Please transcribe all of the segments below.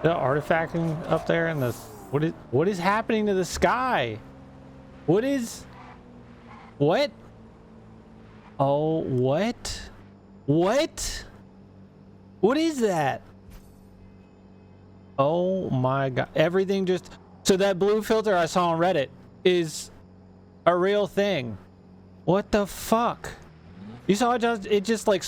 The artifacting up there and the what is happening to the sky? What? Oh, what? What is that? Oh my god. Everything just... So that blue filter I saw on Reddit is a real thing. What the fuck? You saw it just like...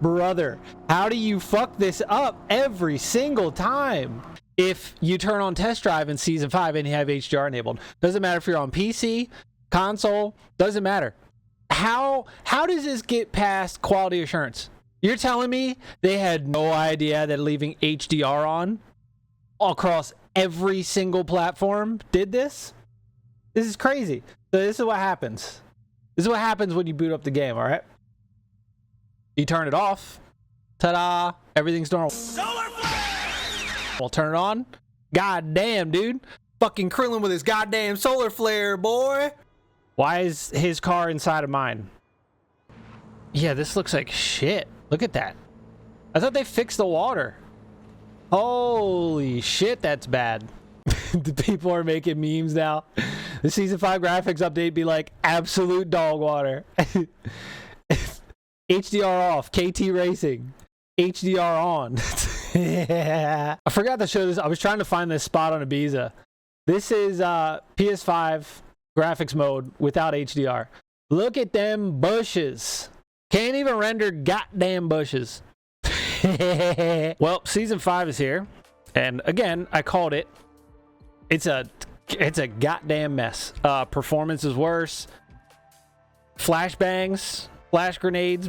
Brother, how do you fuck this up every single time? If you turn on test drive in season 5 and you have HDR enabled, doesn't matter if you're on PC, console, doesn't matter. How does this get past quality assurance? You're telling me they had no idea that leaving HDR on across every single platform did this? This is crazy. So this is what happens. This is what happens when you boot up the game, all right? You turn it off. Ta-da! Everything's normal. Solar flare! We'll turn it on. God damn, dude. Fucking Krillin with his goddamn solar flare, boy. Why is his car inside of mine? Yeah, this looks like shit. Look at that. I thought they fixed the water. Holy shit, that's bad. The people are making memes now. The season 5 graphics update be like absolute dog water. HDR off, KT Racing, HDR on. Yeah. I forgot to show this. I was trying to find this spot on Ibiza. This is PS5 graphics mode without HDR. Look at them bushes. Can't even render goddamn bushes. Well, season 5 is here. And again, I called it. It's a goddamn mess. Performance is worse. Flashbangs. Flash grenades,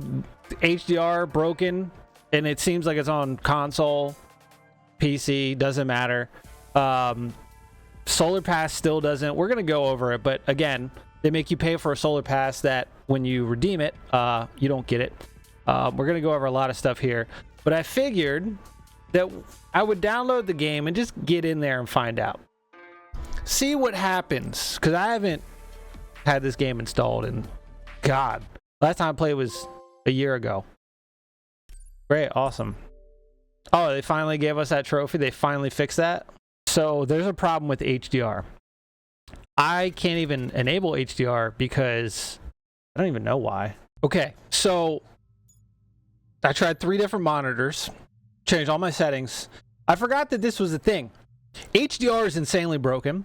HDR broken, and it seems like it's on console, PC, doesn't matter. Solar Pass still doesn't. We're going to go over it, but again, they make you pay for a Solar Pass that when you redeem it, you don't get it. We're going to go over a lot of stuff here, but I figured that I would download the game and just get in there and find out. See what happens, because I haven't had this game installed in, God, last time I played was a year ago. Great, awesome. Oh, they finally gave us that trophy. They finally fixed that. So there's a problem with HDR. I can't even enable HDR because I don't even know why. Okay, so I tried 3 different monitors, changed all my settings. I forgot that this was a thing. HDR is insanely broken,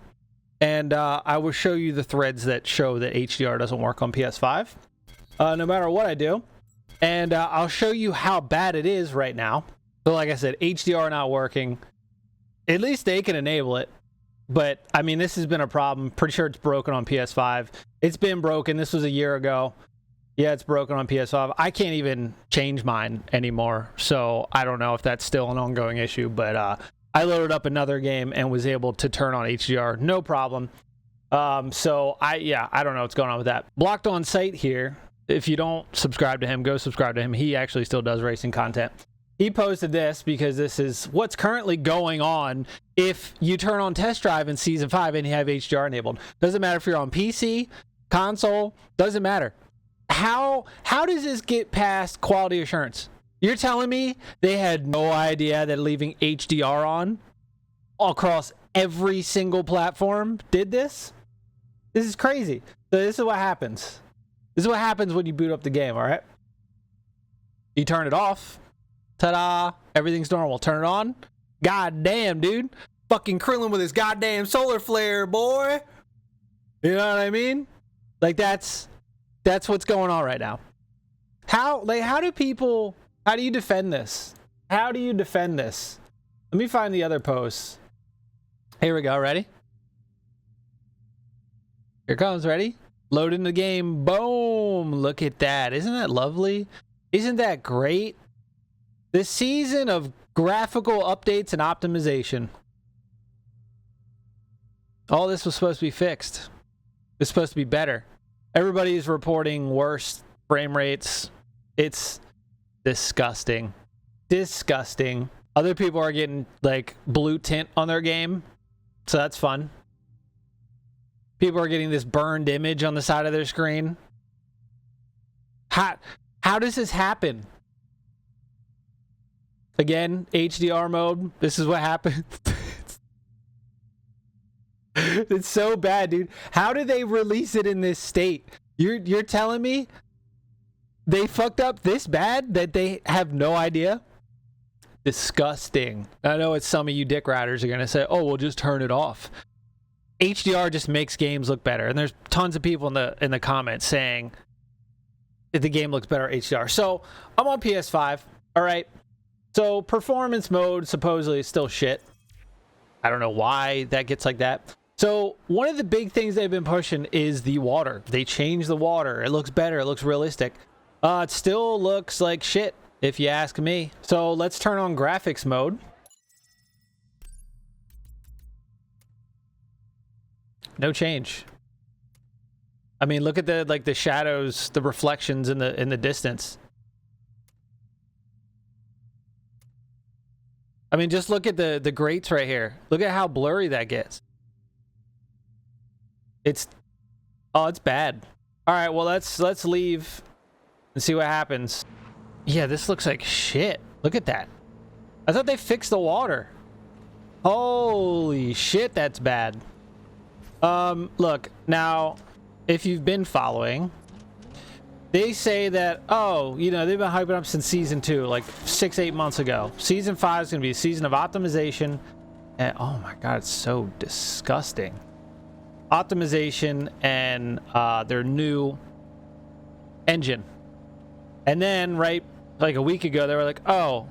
and I will show you the threads that show that HDR doesn't work on PS5. No matter what I do, and I'll show you how bad it is right now. So like I said, HDR not working. At least they can enable it, but I mean, this has been a problem. Pretty sure it's broken on PS5. It's been broken. This was a year ago. Yeah, it's broken on PS5. I can't even change mine anymore, so I don't know if that's still an ongoing issue, but I loaded up another game and was able to turn on HDR, no problem. So I don't know what's going on with that. Blocked on site here. If you don't subscribe to him, go subscribe to him. He actually still does racing content. He posted this because this is what's currently going on if you turn on test drive in season 5 and you have HDR enabled. Doesn't matter if you're on PC, console, doesn't matter. How does this get past quality assurance? You're telling me they had no idea that leaving HDR on across every single platform did this? This is crazy. So this is what happens. This is what happens when you boot up the game, all right? You turn it off. Ta-da! Everything's normal. Turn it on. God damn, dude. Fucking Krillin with his goddamn solar flare, boy. You know what I mean? Like, that's what's going on right now. How do you defend this? How do you defend this? Let me find the other posts. Here we go. Ready? Here it comes. Ready? Load in the game. Boom. Look at that. Isn't that lovely? Isn't that great? This season of graphical updates and optimization. All this was supposed to be fixed. It's supposed to be better. Everybody is reporting worse frame rates. It's disgusting. Disgusting. Other people are getting like blue tint on their game, so that's fun. People are getting this burned image on the side of their screen. How does this happen? Again, HDR mode. This is what happens. It's so bad, dude. How did they release it in this state? You're telling me they fucked up this bad that they have no idea? Disgusting. I know it's some of you dick riders are gonna say, oh, we'll just turn it off. HDR just makes games look better, and there's tons of people in the comments saying that the game looks better HDR. So I'm on PS5. All right. So performance mode supposedly is still shit. I don't know why that gets like that. So one of the big things they've been pushing is the water. They changed the water. It looks better. It looks realistic. It still looks like shit, if you ask me. So let's turn on graphics mode. No change. I mean, look at the shadows, the reflections in the distance. I mean, just look at the grates right here. Look at how blurry that gets. It's bad. All right, well let's leave and see what happens. Yeah, this looks like shit. Look at that. I thought they fixed the water. Holy shit, that's bad. Look, now, if you've been following, they say that, oh, you know, they've been hyping up since season 2, like 6-8 months ago. Season 5 is going to be a season of optimization. And, oh my God, it's so disgusting. Optimization and their new engine. And then, right, like a week ago, they were like, oh,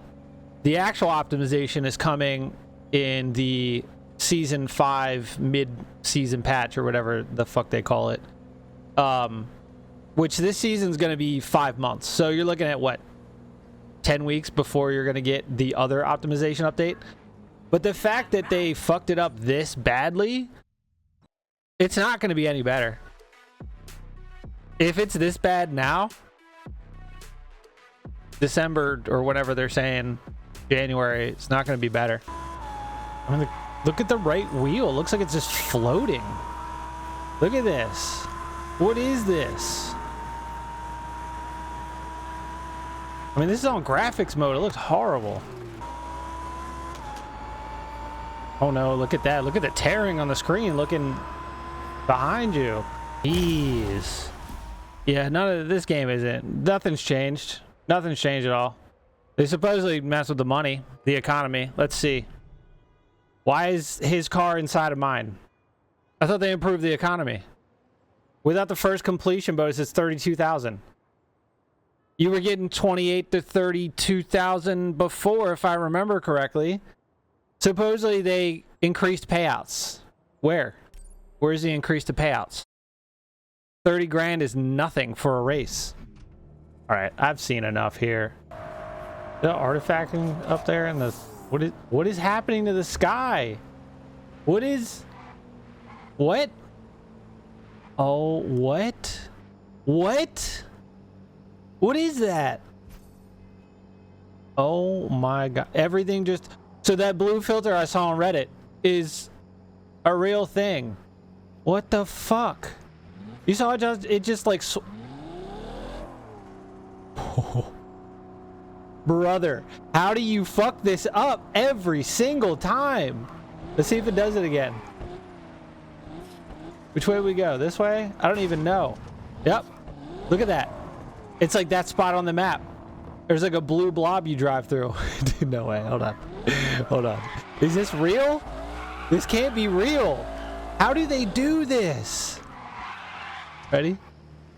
the actual optimization is coming in the season 5 mid-season patch or whatever the fuck they call it. Which this season's going to be 5 months. So you're looking at what? 10 weeks before you're going to get the other optimization update. But the fact that they fucked it up this badly, it's not going to be any better. If it's this bad now, December or whatever they're saying, January, it's not going to be better. I mean, look at the right wheel. It looks like it's just floating. Look at this. What is this? I mean, this is on graphics mode. It looks horrible. Oh no, look at that. Look at the tearing on the screen looking behind you. Jeez. Yeah, none of this game isn't. Nothing's changed. Nothing's changed at all. They supposedly mess with the money, the economy. Let's see. Why is his car inside of mine? I thought they improved the economy. Without the first completion bonus, it's 32,000. You were getting 28 to 32,000 before, if I remember correctly. Supposedly they increased payouts. Where? Where's the increase to payouts? 30 grand is nothing for a race. All right, I've seen enough here. The artifacting up there and the what is happening to the sky? What? Oh, what? What is that? Oh my God. Everything just... So that blue filter I saw on Reddit is a real thing. What the fuck? You saw it just like... Brother, how do you fuck this up every single time? Let's see if it does it again. Which way we go? This way? I don't even know. Yep. Look at that. It's like that spot on the map. There's like a blue blob you drive through. Dude, no way. Hold on. Hold on. Is this real? This can't be real. How do they do this? Ready?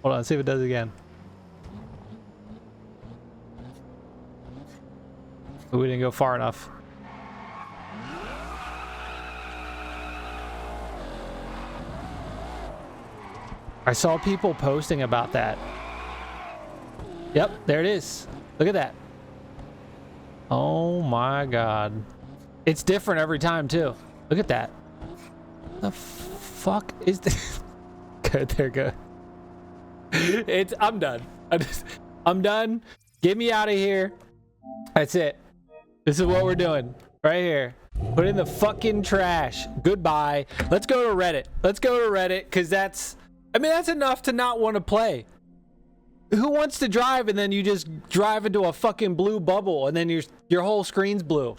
Hold on. See if it does it again. Oh, we didn't go far enough. I saw people posting about that. Yep, there it is. Look at that. Oh my God. It's different every time too. Look at that. The fuck is this? Good, there go. I'm done. I'm done. Get me out of here. That's it. This is what we're doing right here. Put it in the fucking trash. Goodbye. Let's go to Reddit. Let's go to Reddit because that's enough to not want to play. who wants to drive and then you just drive into a fucking blue bubble and then your whole screen's blue?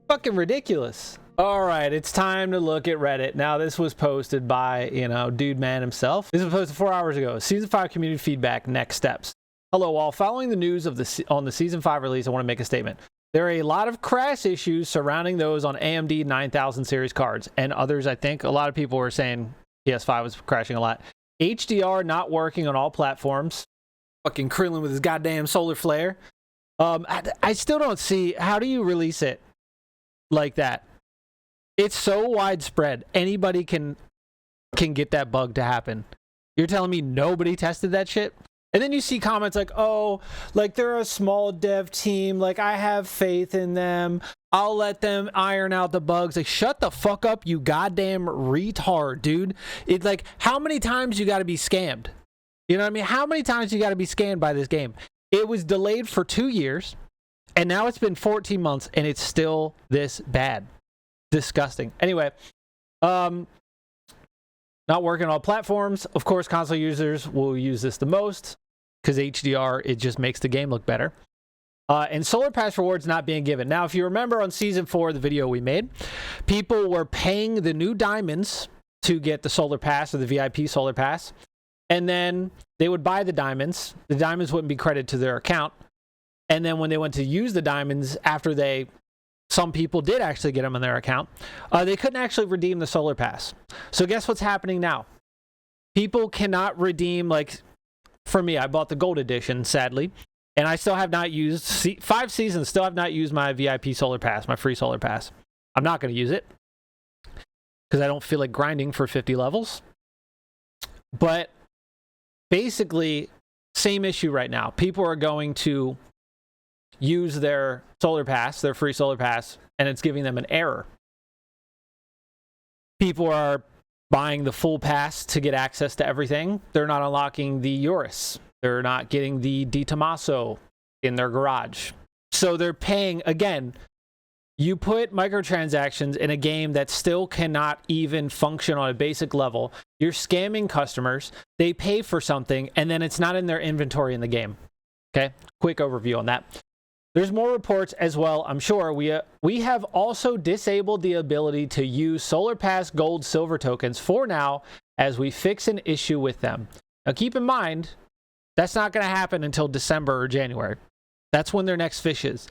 Fucking ridiculous. All right, it's time to look at Reddit. Now, this was posted by, dude man himself. This was posted 4 hours ago. Season 5 community feedback, next steps. Hello, all. Following the news of on the Season 5 release, I want to make a statement. There are a lot of crash issues surrounding those on AMD 9000 series cards and others. I think a lot of people were saying PS5 was crashing a lot. HDR not working on all platforms. Fucking Krillin with his goddamn solar flare. I still don't see, how do you release it like that? It's so widespread. Anybody can get that bug to happen. You're telling me nobody tested that shit? And then you see comments like, oh, like they're a small dev team. Like I have faith in them. I'll let them iron out the bugs. Like, shut the fuck up, you goddamn retard, dude. It's like, how many times you got to be scammed? You know what I mean? How many times you got to be scammed by this game? It was delayed for 2 years, and now it's been 14 months, and it's still this bad. Disgusting. Anyway, not working on all platforms. Of course, console users will use this the most because HDR, it just makes the game look better. And Solar Pass rewards not being given. Now, if you remember on Season 4, the video we made, people were paying the new diamonds to get the Solar Pass or the VIP Solar Pass. And then they would buy the diamonds. The diamonds wouldn't be credited to their account. And then when they went to use the diamonds after some people did actually get them on their account, they couldn't actually redeem the Solar Pass. So guess what's happening now? People cannot redeem, like, for me, I bought the Gold Edition, sadly, and I still have not used, 5 seasons, still have not used my VIP Solar Pass, my free Solar Pass. I'm not going to use it because I don't feel like grinding for 50 levels. But basically, same issue right now. People are going to use their Solar Pass, their free Solar Pass, and it's giving them an error. People are buying the full pass to get access to everything. They're not unlocking the Urus. They're not getting the Di Tommaso in their garage. So they're paying, again, you put microtransactions in a game that still cannot even function on a basic level. You're scamming customers. They pay for something, and then it's not in their inventory in the game. Okay, quick overview on that. There's more reports as well, I'm sure. We have also disabled the ability to use Solar Pass Gold Silver tokens for now as we fix an issue with them. Now keep in mind, that's not going to happen until December or January. That's when their next fix.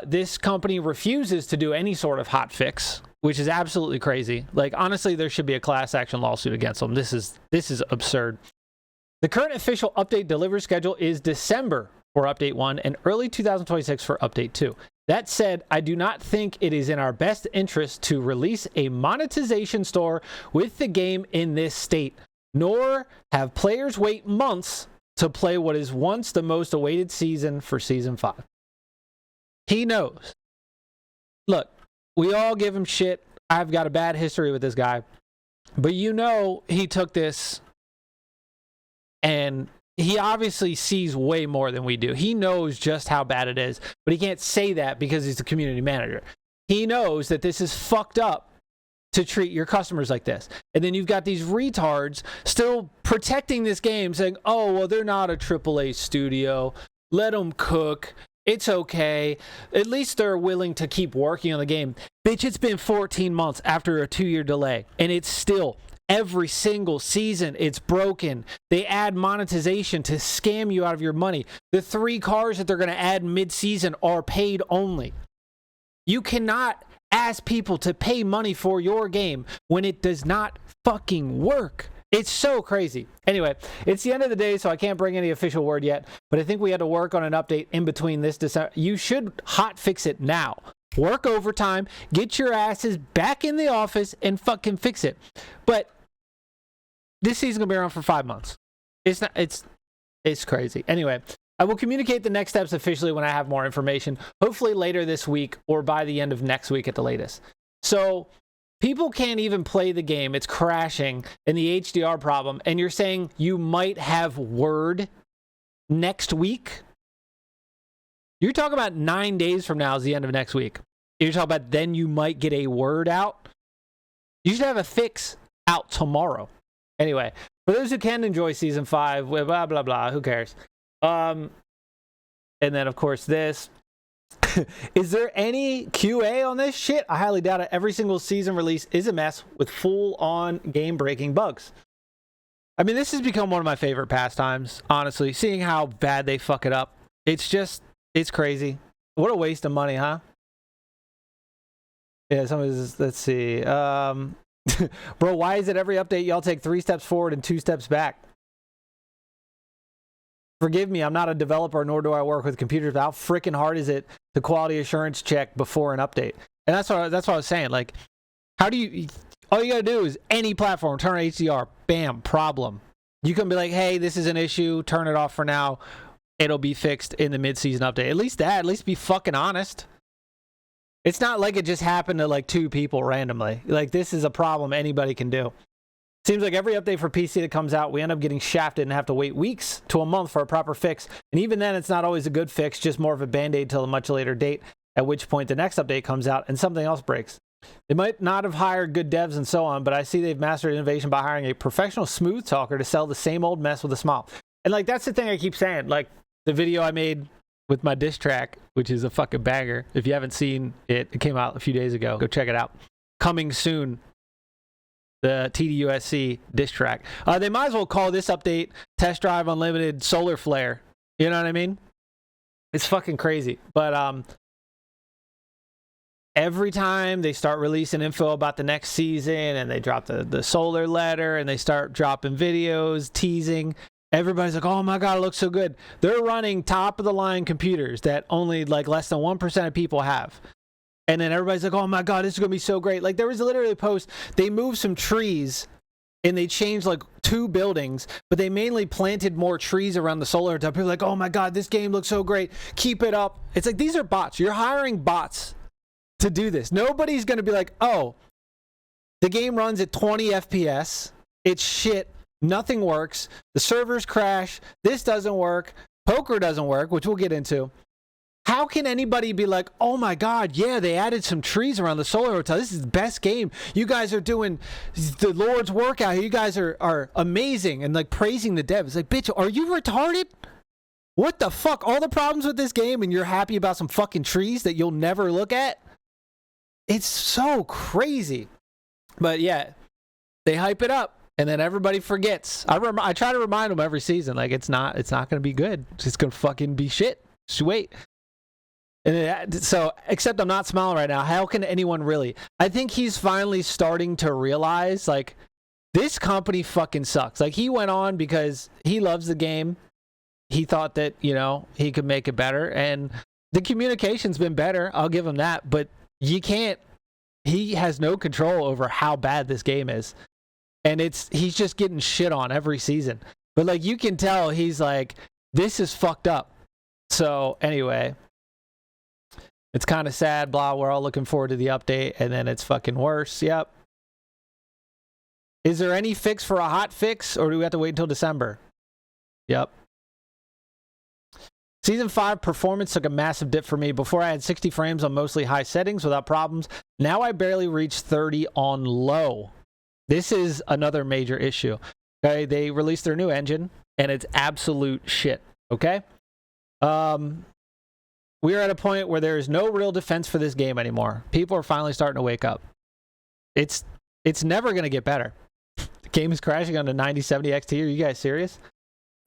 This company refuses to do any sort of hot fix, which is absolutely crazy. Like, honestly, there should be a class action lawsuit against them. This is absurd. The current official update delivery schedule is December for Update 1 and early 2026 for Update 2. That said, I do not think it is in our best interest to release a monetization store with the game in this state, nor have players wait months to play what is once the most awaited season for Season 5. He knows. Look, we all give him shit. I've got a bad history with this guy. But he took this and he obviously sees way more than we do. He knows just how bad it is, but he can't say that because he's the community manager. He knows that this is fucked up to treat your customers like this. And then you've got these retards still protecting this game saying, oh, well, they're not a AAA studio. Let them cook. It's okay. At least they're willing to keep working on the game. Bitch, it's been 14 months after a 2-year delay, and it's still every single season, it's broken. They add monetization to scam you out of your money. The 3 cars that they're going to add mid-season are paid only. You cannot ask people to pay money for your game when it does not fucking work. It's so crazy. Anyway, it's the end of the day, so I can't bring any official word yet, but I think we had to work on an update in between this December. You should hot fix it now. Work overtime, get your asses back in the office, and fucking fix it. But this season's gonna be around for 5 months. It's crazy. Anyway, I will communicate the next steps officially when I have more information, hopefully later this week or by the end of next week at the latest. So people can't even play the game. It's crashing and the HDR problem. And you're saying you might have word next week? You're talking about 9 days from now is the end of next week. You're talking about then you might get a word out? You should have a fix out tomorrow. Anyway, For those who can enjoy season 5, blah blah blah, who cares? And then of course this. Is there any QA on this shit? I highly doubt it. Every single season release is a mess with full-on game-breaking bugs. I mean, this has become one of my favorite pastimes, honestly. Seeing how bad they fuck it up. It's crazy. What a waste of money, huh? Yeah, let's see. Bro, why is it every update y'all take 3 steps forward and 2 steps back? Forgive me, I'm not a developer, nor do I work with computers, but how freaking hard is it to quality assurance check before an update? And that's what I was saying. Like, how do you... All you gotta do is any platform, turn on HDR, bam, problem. You can be like, hey, this is an issue, turn it off for now. It'll be fixed in the mid-season update. At least be fucking honest. It's not like it just happened to like 2 people randomly. Like, this is a problem anybody can do. Seems like every update for PC that comes out, we end up getting shafted and have to wait weeks to a month for a proper fix. And even then, it's not always a good fix, just more of a band-aid till a much later date, at which point the next update comes out and something else breaks. They might not have hired good devs and so on, but I see they've mastered innovation by hiring a professional smooth talker to sell the same old mess with a smile. And like, that's the thing I keep saying. Like, the video I made with my diss track, which is a fucking banger. If you haven't seen it, it came out a few days ago. Go check it out. Coming soon. The TDUSC diss track. They might as well call this update Test Drive Unlimited Solar Flare. You know what I mean? It's fucking crazy. But every time they start releasing info about the next season and they drop the solar letter and they start dropping videos, teasing, everybody's like, oh my God, it looks so good. They're running top of the line computers that only like less than 1% of people have. And then everybody's like, oh my God, this is going to be so great. Like, there was literally a post, they moved some trees and they changed like 2 buildings, but they mainly planted more trees around the solar top. People are like, oh my God, this game looks so great. Keep it up. It's like, these are bots. You're hiring bots to do this. Nobody's going to be like, oh, the game runs at 20 FPS. It's shit. Nothing works. The servers crash. This doesn't work. Poker doesn't work, which we'll get into. How can anybody be like, oh my God, yeah, they added some trees around the solar hotel. This is the best game. You guys are doing the Lord's work out here. You guys are amazing, and like praising the devs. It's like, bitch, are you retarded? What the fuck? All the problems with this game and you're happy about some fucking trees that you'll never look at? It's so crazy. But yeah, they hype it up and then everybody forgets. I try to remind them every season, like, it's not going to be good. It's going to fucking be shit. Just wait. And so, except I'm not smiling right now. How can anyone really? I think he's finally starting to realize, like, this company fucking sucks. Like, he went on because he loves the game. He thought that, you know, he could make it better. And the communication's been better. I'll give him that. But you can't. He has no control over how bad this game is. And he's just getting shit on every season. But, like, you can tell he's like, this is fucked up. So, anyway. It's kind of sad, blah. We're all looking forward to the update, and then it's fucking worse. Yep. Is there any fix for a hot fix, or do we have to wait until December? Yep. Season 5 performance took a massive dip for me. Before, I had 60 frames on mostly high settings without problems. Now I barely reach 30 on low. This is another major issue. Okay, they released their new engine, and it's absolute shit. Okay? We are at a point where there is no real defense for this game anymore. People are finally starting to wake up. It's never going to get better. The game is crashing on the 9070 XT. Are you guys serious?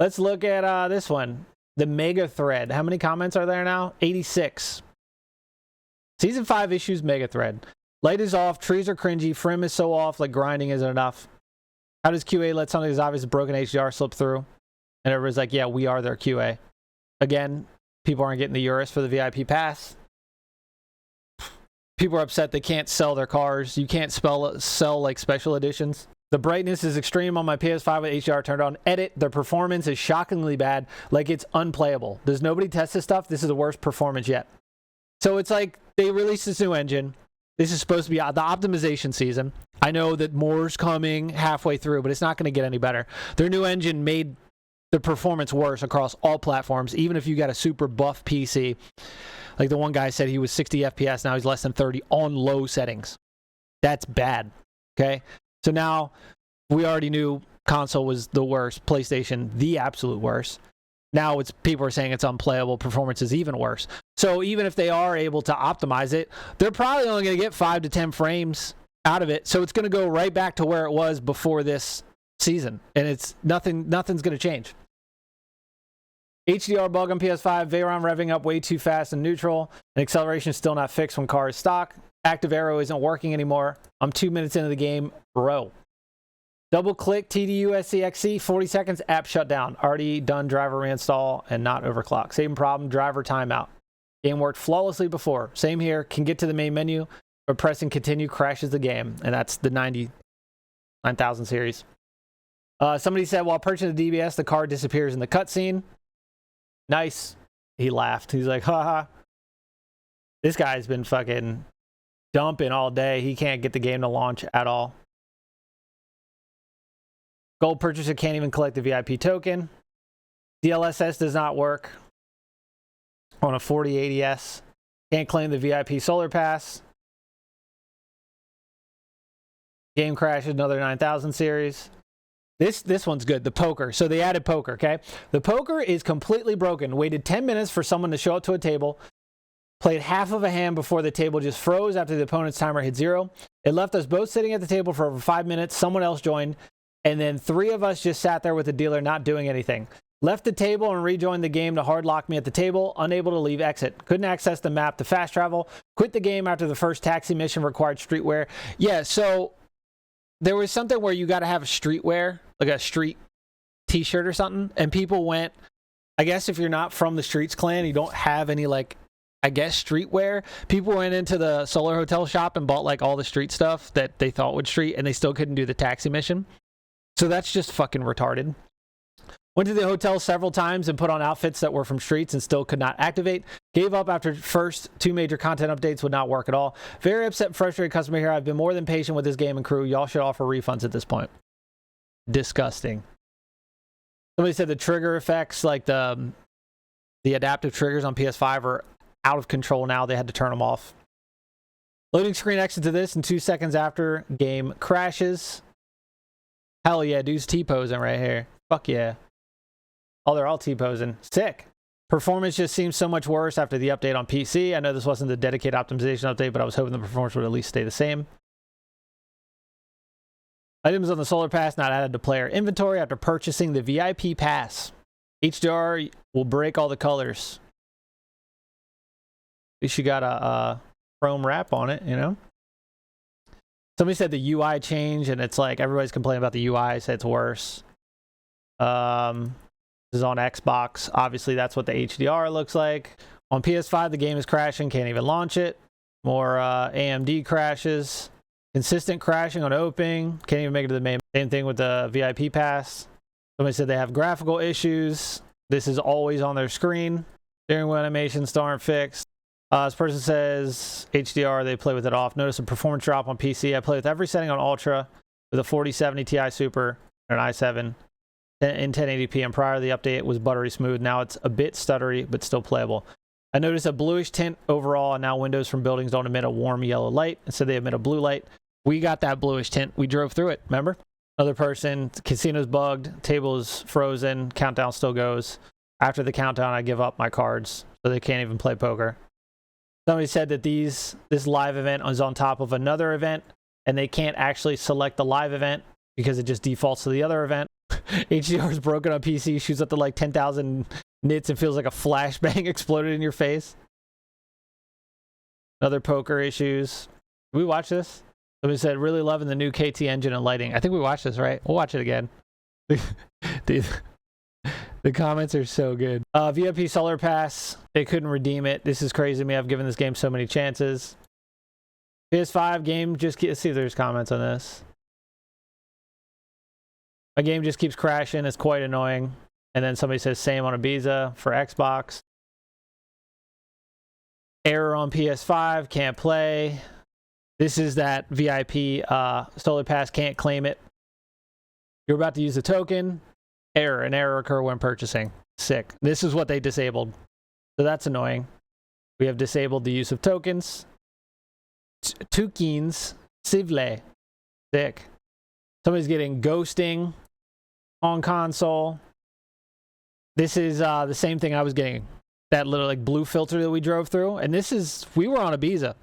Let's look at this one. The Mega Thread. How many comments are there now? 86. Season 5 issues Mega Thread. Light is off. Trees are cringy. Frim is so off, like grinding isn't enough. How does QA let something as obvious as broken HDR slip through? And everybody's like, yeah, we are their QA. Again, people aren't getting the Urus for the VIP pass. People are upset they can't sell their cars. You can't sell like special editions. The brightness is extreme on my PS5 with HDR turned on. Edit, the performance is shockingly bad. Like, it's unplayable. Does nobody test this stuff? This is the worst performance yet. So it's like they released this new engine. This is supposed to be the optimization season. I know that more's coming halfway through, but it's not going to get any better. Their new engine made the performance worse across all platforms, even if you got a super buff PC. Like the one guy said he was 60 FPS, now he's less than 30 on low settings. That's bad, okay? So now we already knew console was the worst, PlayStation the absolute worst. Now it's people are saying it's unplayable, performance is even worse. So even if they are able to optimize it, they're probably only going to get 5 to 10 frames out of it. So it's going to go right back to where it was before this season, and it's nothing's going to change. HDR bug on PS5, Veyron revving up way too fast and neutral, and acceleration still not fixed when car is stock. Active arrow isn't working anymore. I'm 2 minutes into the game, bro. Double click TDUSCXC, 40 seconds, app shut down. Already done driver reinstall and not overclock. Same problem, driver timeout. Game worked flawlessly before. Same here, can get to the main menu, but pressing continue crashes the game. And that's the 99,000 series. Somebody said while purchasing the DBS, the car disappears in the cutscene. Nice. He laughed. He's like, haha. This guy's been fucking dumping all day. He can't get the game to launch at all. Gold purchaser can't even collect the VIP token. DLSS does not work on a 4080S. Can't claim the VIP solar pass. Game crashes, another 9000 series. This one's good, the poker. So they added poker, okay? The poker is completely broken. Waited 10 minutes for someone to show up to a table. Played half of a hand before the table just froze after the opponent's timer hit 0. It left us both sitting at the table for over 5 minutes. Someone else joined. And then 3 of us just sat there with the dealer not doing anything. Left the table and rejoined the game to hard lock me at the table. Unable to leave exit. Couldn't access the map to fast travel. Quit the game after the first taxi mission required streetwear. Yeah, so there was something where you got to have a streetwear, like a street t-shirt or something. And people went, I guess if you're not from the Streets clan, you don't have any like, I guess streetwear. People went into the Solar Hotel shop and bought like all the street stuff that they thought would street, and they still couldn't do the taxi mission. So that's just fucking retarded. Went to the hotel several times and put on outfits that were from Streets and still could not activate. Gave up after first 2 major content updates would not work at all. Very upset and frustrated customer here. I've been more than patient with this game and crew. Y'all should offer refunds at this point. Disgusting. Somebody said the trigger effects, like the adaptive triggers on PS5 are out of control now. They had to turn them off. Loading screen exit to this, and 2 seconds after, game crashes. Hell yeah, dude's T-posing right here. Fuck yeah. Oh, they're all T-posing. Sick. Performance just seems so much worse after the update on PC. I know this wasn't the dedicated optimization update, but I was hoping the performance would at least stay the same. Items on the Solar Pass not added to player inventory after purchasing the VIP pass. HDR will break all the colors. At least you got a chrome wrap on it, you know? Somebody said the UI change, and it's like everybody's complaining about the UI, say it's worse. This is on Xbox. Obviously, that's what the HDR looks like. On PS5, the game is crashing. Can't even launch it. More AMD crashes. Consistent crashing on opening. Can't even make it to the main. Same thing with the VIP pass. Somebody said they have graphical issues. This is always on their screen. Steering wheel animations still aren't fixed. This person says HDR, they play with it off. Notice a performance drop on PC. I play with every setting on Ultra with a 4070 Ti Super and an i7 in 1080p, and prior to the update it was buttery smooth. Now it's a bit stuttery but still playable. I noticed a bluish tint overall, and now windows from buildings don't emit a warm yellow light. Instead they emit a blue light. We got that bluish tint. We drove through it, remember? Another person, casino's bugged, table is frozen, countdown still goes. After the countdown I give up my cards, so they can't even play poker. Somebody said that this live event is on top of another event, and they can't actually select the live event because it just defaults to the other event. HDR is broken on PC, shoots up to like 10,000 nits and feels like a flashbang exploded in your face. Other poker issues. Did we watch this? Somebody said, really loving the new KT engine and lighting. I think we watched this, right? We'll watch it again. The comments are so good. VIP Solar Pass. They couldn't redeem it. This is crazy to me. I've given this game so many chances. PS5 game just... Let's see if there's comments on this. My game just keeps crashing. It's quite annoying. And then somebody says same on Ibiza for Xbox. Error on PS5. Can't play. This is that VIP Solar Pass. Can't claim it. You're about to use the token. Error. An error occur when purchasing. Sick. This is what they disabled. So that's annoying. We have disabled the use of tokens. Tukins. Sivle. Sick. Somebody's getting ghosting. on console. This is the same thing I was getting. That little like blue filter that we drove through. And we were on Ibiza.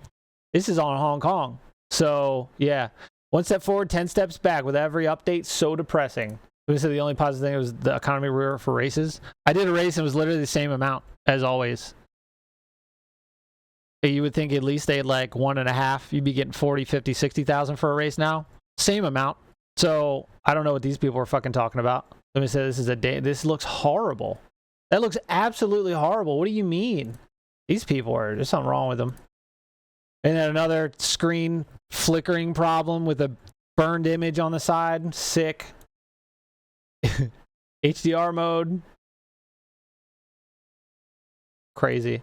This is on Hong Kong. So, yeah. 1 step forward, 10 steps back with every update. So depressing. This is the only positive thing was the economy reward for races. I did a race and it was literally the same amount as always. You would think at least they had like 1.5. You'd be getting 40, 50, 60,000 for a race now. Same amount. So I don't know what these people are fucking talking about. Let me say this is a day. This looks horrible. That looks absolutely horrible. What do you mean? These people there's something wrong with them. And then another screen flickering problem with a burned image on the side. Sick. HDR mode. Crazy.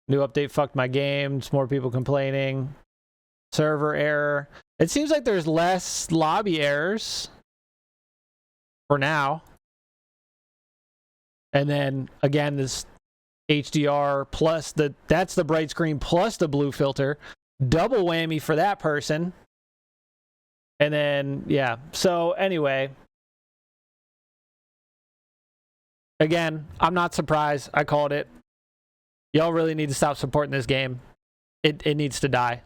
New update fucked my game. Just more people complaining. Server error. It seems like there's less lobby errors for now. And then again, this HDR plus that's the bright screen plus the blue filter. Double whammy for that person. And then, yeah. So anyway, again, I'm not surprised. I called it. Y'all really need to stop supporting this game. It needs to die.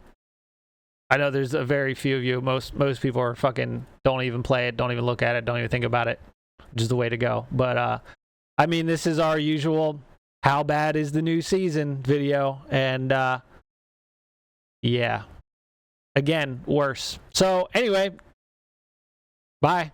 I know there's a very few of you. Most people are fucking don't even play it, don't even look at it, don't even think about it. Just the way to go. But I mean, this is our usual how bad is the new season video, and yeah. Again, worse. So anyway, bye.